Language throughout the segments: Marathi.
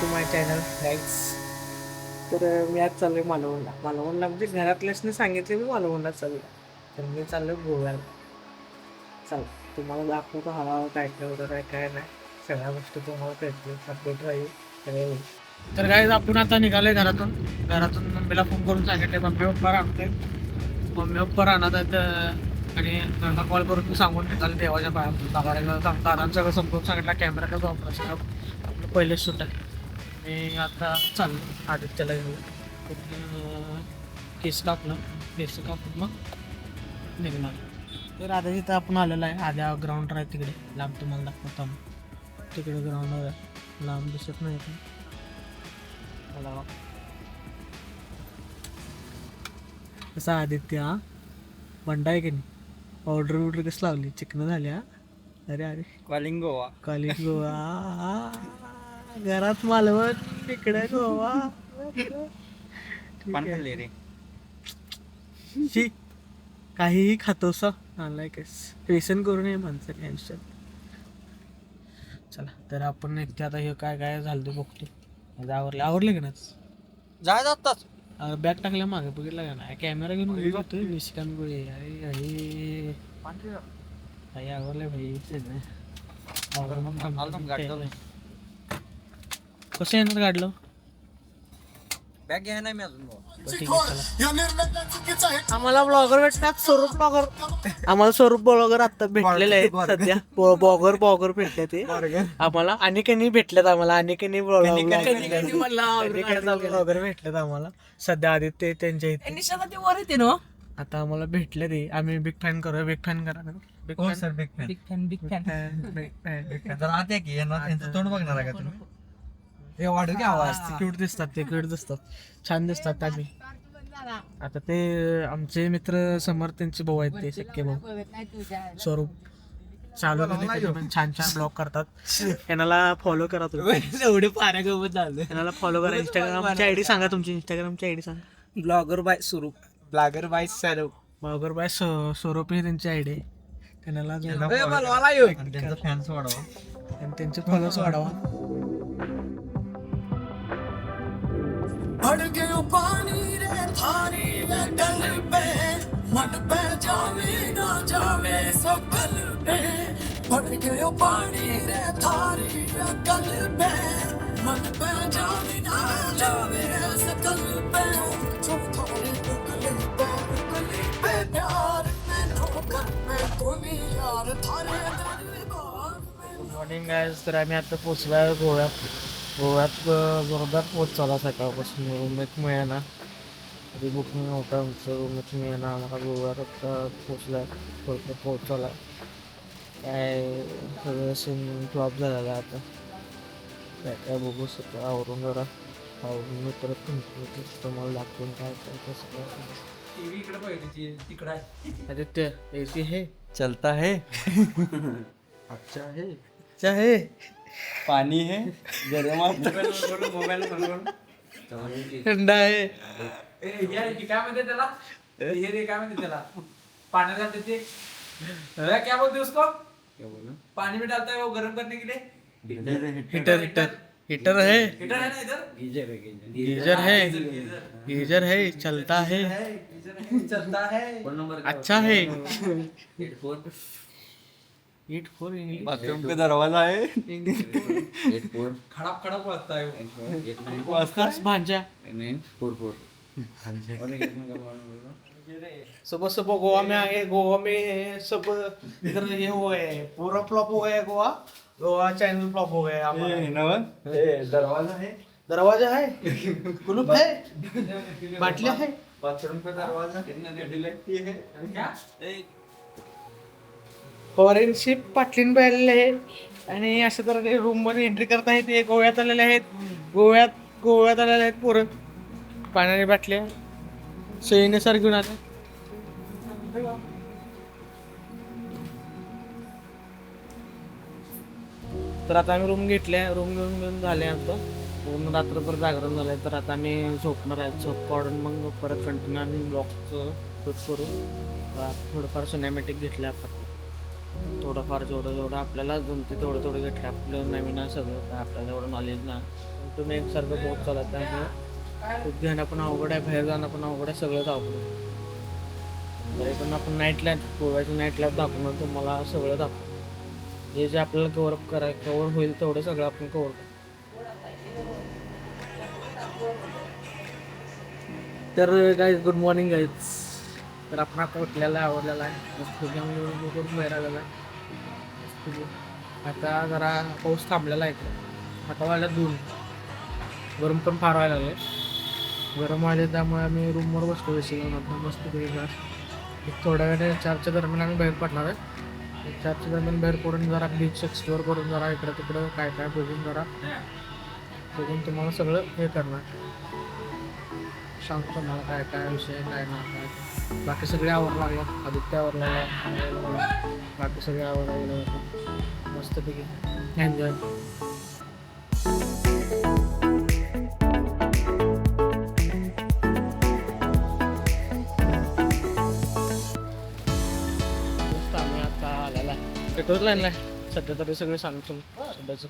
To my channel guides. तर मी आज चाललो आहे मालवणला म्हणजे घरातल्यासनी सांगितले मी मालवणला चाललो. तर मी चाललो गोव्याला. चल तुम्हाला दाखवतो हळूहळू काय काय होतं काय नाही सगळ्या गोष्टी तुम्हाला भेटतील अपडेट राहील सगळे होईल. तर काय आपण आता निघालोय घरातून मम्मीला फोन करून सांगितले मम्मी पप्पा राहतोय. मम्मी पप्पा राहणार आहेत आणि त्यांना कॉल करून सांगून निघाले देवाच्या पाया दादांचा सगळं समजून सांगितला कॅमेरा कसं वापरायचं आपलं पहिलेच शूट आहे. मी आता चाललो आदित्यला घेऊन केस कापून मग निघणार. तर आता तिथं आपण आलेलो आहे आद्या ग्राउंड आहे तिकडे लांब तुम्हाला दाखवतो आम्ही तिकडे ग्राउंडवर आहे लांब दिसत नाही मला कसा आदित्य हा बंडा आहे की नाही ऑर्डर कसं लावली चिकन झाल्या. अरे कॉलिंग गोवा गोवा घरात मालवण इकडे गोवा पान खाल्ले रे. काहीही खातोस आलाय व्यसन करू नये माणसं आयुष्यात. चला तर आपण एकटे आता हे काय काय झालं ते बघतो. आवरले का नाच जाय जाताच बॅग टाकल्या मागे बघितला का नाही कॅमेरा घेऊन घरी जातोय निशिकांत गोळे. अरे भाई आवरले भाई कसं येणार काढलं बॅग घ्याय नाही मी अजून. आम्हाला ब्लॉगर भेटतात स्वरूप ब्लॉगर आता भेटलेले आहेत सध्या ब्लॉगर भेटले ते आम्हाला अनेकांनी भेटलेत आम्हाला अनेकांनी ब्लॉगर भेटलेत आम्हाला सध्या आदित्य त्यांच्या इथे ना आता आम्हाला भेटले ते आम्ही बिग फॅन करूया बिग फॅन करा बिग फॅन जरा आत या की यांचं तोंड बघणार आहे का तुम्ही. हे वाढू की आवाज क्यूट दिसतात छान दिसतात आम्ही. आता ते आमचे मित्र समोर त्यांचे भाऊ आहेत ते शक्य भाऊ स्वरूप चालू छान ब्लॉग करतात. त्यांना फॉलो करा तुम्ही एवढे पाऱ्या गवत झालं. त्यांना फॉलो करा. इंस्टाग्रामची आयडी सांगा तुमची इंस्टाग्रामची आयडी सांगा. ब्लॉगर बाय स्वरूप ही त्यांची आयडी आहे. त्यांना त्यांचा फॅन्स वाढवा आणि त्यांचे फॉलोअर्स वाढवा. बढ़ गयो पानी रे थारी वे गल पे मन पे जावे ना जावे सकल पे बढ़ गयो पानी रे थारी वे गल पे मन पे जावे ना जावे सकल पे चुप थारी गली पे प्यार में ठोकर में कोई यार थारे दरबार में. Good morning guys. तर आम्ही आता पोचलोय गोव्यात जोरदार पोच चाला सकाळपासून रूममेट मिळेना आधी बुकिंग होतं आमचं रूममेट मिळेना आम्हाला गोव्यात आता पोचलाय पोच चाला काय सगळं सीन फ्लॉप झालेलं आहे आता काय काय बघू सगळं आवरून जरा आवरून मी परत तुम्हाला दाखवून काय काय कसं काय आदित्य एसी है चलता है अच्छा है पानी है थंड आहे काय म्हणते त्याला त्याला पाण्याला देते क्या बोलते उसको पानी में डालता है वो गर्म करने के लिए हीटर है हीटर है ना इधर गीजर है चलता है चलता है. अच्छा है. ईट फोर इंग्लिश बाथरूम का दरवाजा है. खड़प बजता है वो. भांजा सुबह सुबह गोवा में आ गए. गोवा में सब इधर ये हुआ है पूरा फ्लॉप हो गया गोवा चैनल फ्लॉप हो गया. दरवाजा है कुलूप है बाटल्या है बाथरूम का दरवाजा फॉरेन शिप पाटलीन आलेले आहेत आणि अशा तऱ्हेने रूम मध्ये एंट्री करत आहेत. ते गोव्यात आलेले आहेत. गोव्यात आलेले आहेत पोरं पाण्याने बाटल्या सोयीनुसार घेऊन आले. तर आता आम्ही रूम घेऊन झाले आमचं पूर्ण रात्रभर जागरण झालंय. तर आता आम्ही झोपणार आहे. झोप काढून मग परत कंटिन्यू आम्ही ब्लॉगचं शूट करू. थोडंफार सिनेमॅटिक घेतलं आपण थोडंफार जेवढं आपल्याला जमते तेवढं घेतलं. आपलं नवीन आहे सगळं आपल्याला एवढं नॉलेज ना कंटिन्यू एकसारखं पाऊस चालू आहे, त्यामुळे खूप घेणं पण अवघड आहे, बाहेर जाणं पण अवघड आहे, सगळंच अवघड आहे. तरी पण आपण नाईट लाईफ गोव्याची नाईट लाईफ दाखवणार तुम्हाला, सगळं दाखवू. जे आपल्याला कवर होईल तेवढं सगळं आपण कवर करू. तर गाईज गुड मॉर्निंग गाईज. तर आपण आता उठलेला आहे, आवडलेला आहे, मस्त करून बाहेर आलेला आहे. आता जरा पाऊस थांबलेला आहे इकडे, आता वाजल्यात 2. गरम पण फार व्हायला लागले, गरम व्हायला, त्यामुळे आम्ही रूमवर बसतो बेसी घेऊन. आता मस्त एक थोड्या वेळाने 4च्या दरम्यान आम्ही बाहेर पडणार आहे. 4च्या दरम्यान बाहेर पडून जरा बीच एक्सप्लोअर करून जरा इकडं तिकडं काय काय बघून तुम्हाला सगळं हे करणार, सांगतो मला काय काय विषय काय ना काय. बाकी सगळे आवड लागले, आदित्य आवडला, बाकी सगळे आवड लागले, मस्तपैकी एन्जॉय. आम्ही आता आलेला आहे पेट्रोल लाईनला आहे सध्या तरी, सगळे सांगतो सध्याचं.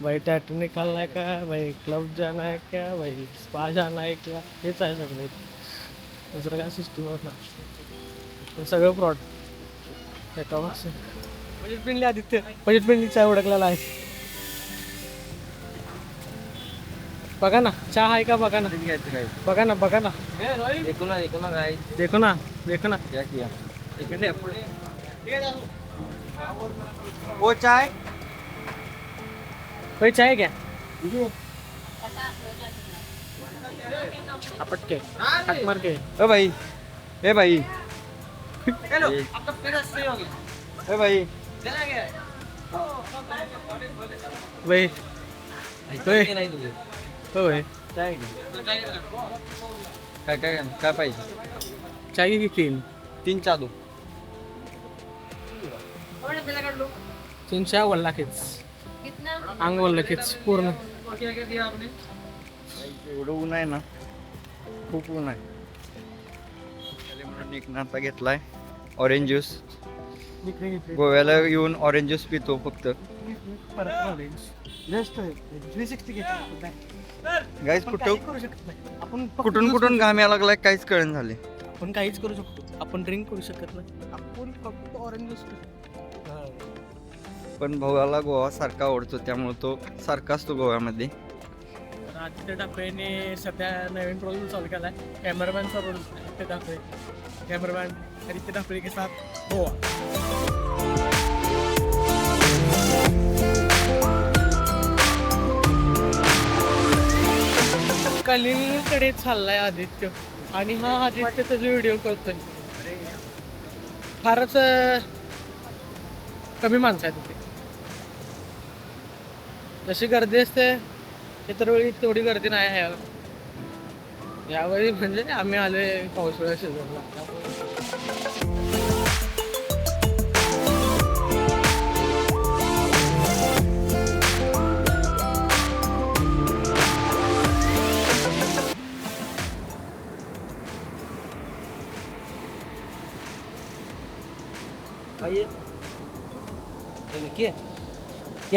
भाई टैटू निकालना है क्या, भाई क्लब जाना है क्या, भाई स्पा जाना है क्या, हेच आहे सगळं. दुसरं काय सिस्टम होत नाही, सगळं फ्रॉड. एका budget friendly Aditya, budget friendly चहा ओळखलेला आहे. बघा ना चहा आहे का, बघा ना, बघा ना, बघा ना, देखो ना देखो ना देखो ना क्या किया. वो चाय, कोई चाय क्या अपट के हाथ मार के. ए भाई, ए भाई, ए भाई, भाई भाई काय काय काय पाहिजे. चाय की 3 चहा दो. 3 चहा वल्ला किच अंग वल्ला किच पूर्ण. एवढं ऊन आहे ना, खूप ऊन आहे. म्हणून एक नाता घेतलाय ऑरेंज ज्यूस. गोव्याला येऊन ऑरेंज ज्यूस पितो फक्त. गाईज कुठून कुठून घाम यायला लागलाय काहीच कळण झाले. आपण काहीच करू शकतो, आपण ड्रिंक करू शकत नाही, आपण फक्त ऑरेंज ज्यूस. पण भावाला गोवा सारखा आवडतो, त्यामुळे तो सारखा असतो गोव्यामध्ये. आदित्य टाकवेने सध्या नवीन रोल चालू केला आहे, कॅमेरामॅनचा रोल. आदित्य टाकवे कॅमेरामॅन, आदित्य टाकवे के साथ गोवा. कलिंगकडे चाललाय आदित्य, आणि हा आदित्य त्याचा व्हिडिओ करतोय. फारच कमी माणसं आहेत तिथे, जशी गर्दी असते इतर वेळी तेवढी गर्दी नाही आहे यावेळी. म्हणजे आम्ही आलोय पावसाळ्या सीझनला.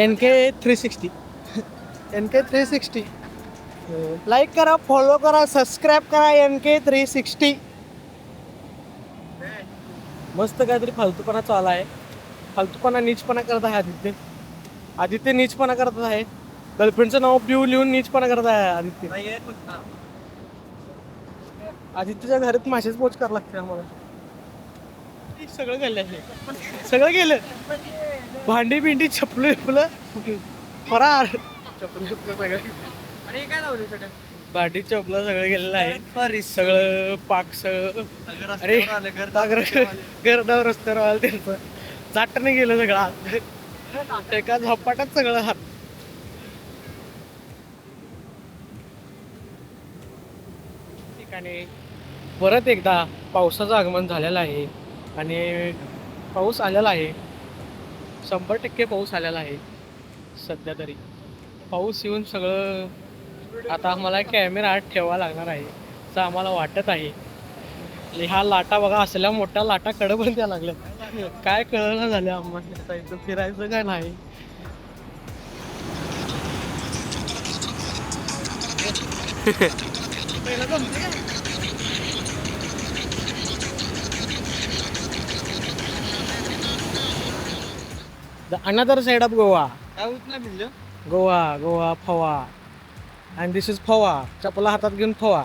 NK 360 NK 360 लाईक करा, फॉलो करा, सबस्क्राईब करा. NK 360 मस्त काहीतरी फालतूपणा चालू आहे, फालतूपणा नीचपणा करत आहे आदित्य. आदित्य नीचपणा करत आहे, गर्लफ्रेंडचं नाव पिऊ लिहून नीचपणा करत आहे आदित्य. आदित्यच्या घरात मासेच पोच करावं लागते आम्हाला. सगळं गेलं, सगळं गेलं, भांडी बिंडी चपलं फरार, सगळं भांडी चपलं सगळं गेलेलं आहे. सगळं पाक सगळं, अरे घरदावर रस्त्यावर आलं त्यांचं चाटणे गेलं सगळं हात, एका झपाटात सगळं हात. ठिकाणी परत एकदा पावसाचं आगमन झालेलं आहे, आणि पाऊस आलेला आहे, 100% पाऊस आलेला आहे सध्या तरी. पाऊस येऊन सगळं, आता आम्हाला कॅमेरा आत ठेवावा लागणार आहे असं आम्हाला वाटत आहे. ह्या लाटा बघा, असल्या मोठ्या लाटा कडबंद द्यायला लागल्यात. काय कळलं झालं आम्हाला इथं फिरायचं काय नाही. The another side of Goa. काय होत नाही म्हणलं गोवा फवा आणि दिस इज फवा. चपला हातात घेऊन फवा.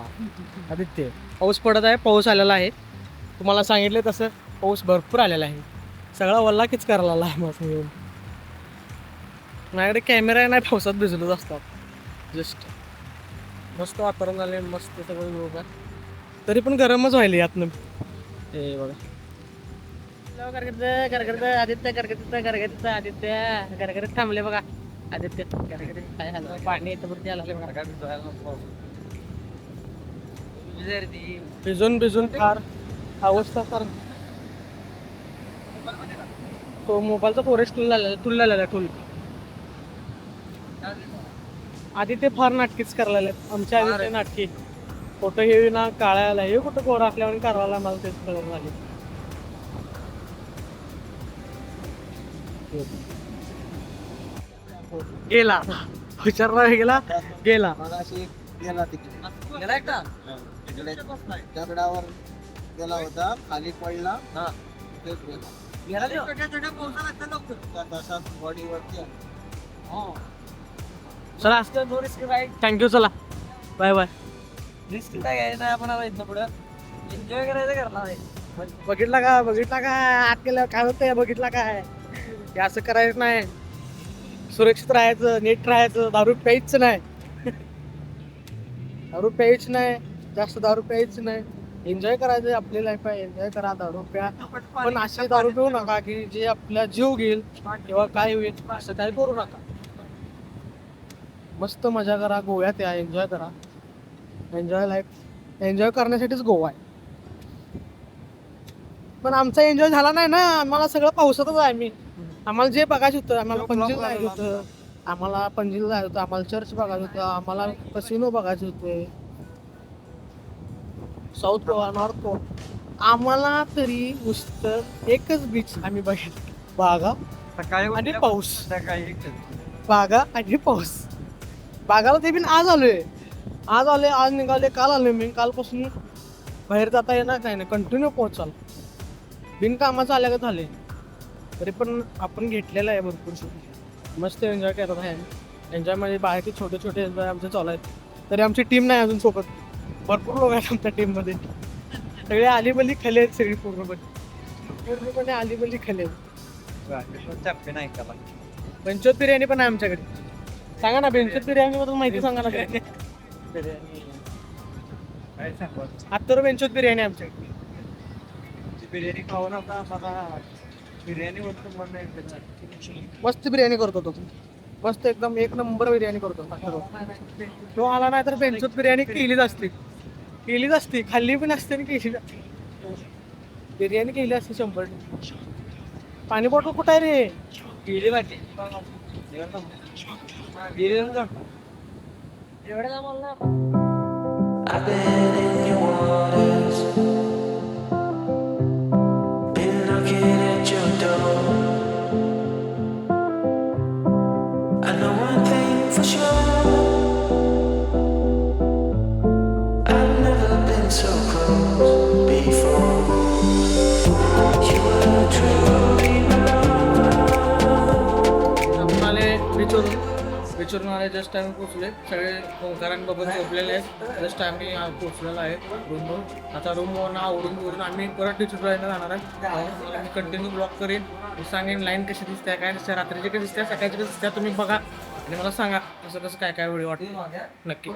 आदित्य पाऊस पडत आहे, पाऊस आलेला आहे. तुम्हाला सांगितलं तसं पाऊस भरपूर आलेला आहे. सगळा वल्ला किच करायला आहे मस्त घेऊन. माझ्याकडे कॅमेरा नाही, पावसात भिजलोच असतात. जस्ट मस्त वातावरण झाले, मस्त सगळं बघा. तरी पण गरमच व्हायला यातनं. ते बघा आदित्य थांबले बघा. आदित्य काय झालं, पाणी येतं वरती आलं बघा. भिजून भिजून फार अवस्था फार. तो मोबाईलचा फॉरेस्ट टूल झालेला टूल. आदित्य फार नाटकीच करायला आमच्या आदित्य नाटकी. फोटो हे ना काळायला हे कुठं कोरा असल्यावर करायला मला तेच कळत झाली. गेला विचारला गेला गेला गेला तिकडे दगडावर गेला होता, खाली पडला. तसाच बॉडीवरती चला थँक्यू. चला बाय बाय. रिस्क काय घ्यायचं नाही आपण इथनं पुढं एन्जॉय करायचं करणार आहे. बघितला का आत गेल्यावर काय होतंय बघितला काय. हे असं करायचं नाही. सुरक्षित राहायचं, नीट राहायचं. दारू प्यायचं नाही. दारू प्यायचं नाही, जास्त दारू प्यायचं नाही. एन्जॉय करायचं, आपली लाईफ आहे. एन्जॉय करा, दारू प्या. पण असे दारू पिऊ नका की जे आपला जीव घेईल किंवा काय होईल असं काय करू नका. मस्त मजा करा, गोव्यात या, एन्जॉय करा. एन्जॉय लाईफ एन्जॉय करण्यासाठीच गोवा आहे. पण आमचा एन्जॉय झाला नाही ना. आम्हाला सगळं पावसातच आहे. आम्हाला जे बघायचं होतं, आम्हाला पणजीला जायचं होतं, आम्हाला चर्च बघायचं होतं, आम्हाला कसिनो बघायचे होते, साऊथ गोवा, नॉर्थ गोवा. आम्हाला तरी नुसतं एकच बीच आम्ही बघितलं, बागा आणि पाऊस. बागा आणि पाऊस. बागाला ते पण आज आलोय, आज निघाले, काल आलोय मी. कालपासून बाहेर जाता येणार नाही ना, कंटिन्यू पोहोचाल. बिनकामाचं आल्या का झाले. तरी पण आपण घेतलेलं आहे भरपूर. मस्त एन्जॉय करत आहे. एन्जॉय म्हणजे बाहेरचे छोटे छोटे एन्जॉय आमचे चालू आहेत. तरी आमची टीम नाही अजून सोबत. भरपूर लोक आहेत आमच्या टीममध्ये. सगळे आलीबली खले आहेत, सगळी पूर्णपणे आलीबली खले आहेत. पंचोत बिर्याणी पण आहे आमच्याकडे. सांगा ना, पंचोत बिर्याणी बद्दल माहिती सांगा ना. आता पंचोत बिर्याणी आमच्याकडे. बिर्याणी खाऊन आता बिर्याणी मस्त बिर्याणी करतो तो. मस्त एकदम एक नंबर बिर्याणी करतो. तो आला नाही तर बेंचोत बिर्याणी केलीच असते. खाल्ली पण असते आणि केली बिर्याणी केली असते 100%. पाणी बॉटल कुठं आहे रे. गेली वाटते एवढ्या मला. I've been in your waters, been knocking at your door. I know one thing for sure, I've never been so close before. You were truly आपण आले बीचवरून आले. जस्ट टाइम पोचले. सगळे ओंकारांबाबत झोपलेले आहेत. जस्ट आम्ही पोचलेलो आहे रूमवर. आता रूमवरून आवरून आम्ही परत बीचवर जाणार आहे. मी कंटिन्यू ब्लॉग करेन. मी सांगेन लाईन कशी दिसते, काय दिसते, रात्रीची कशी दिसते, सकाळची कशी दिसते, तुम्ही बघा आणि मला सांगा कसं काय व्हिडिओ वाटतो नक्की.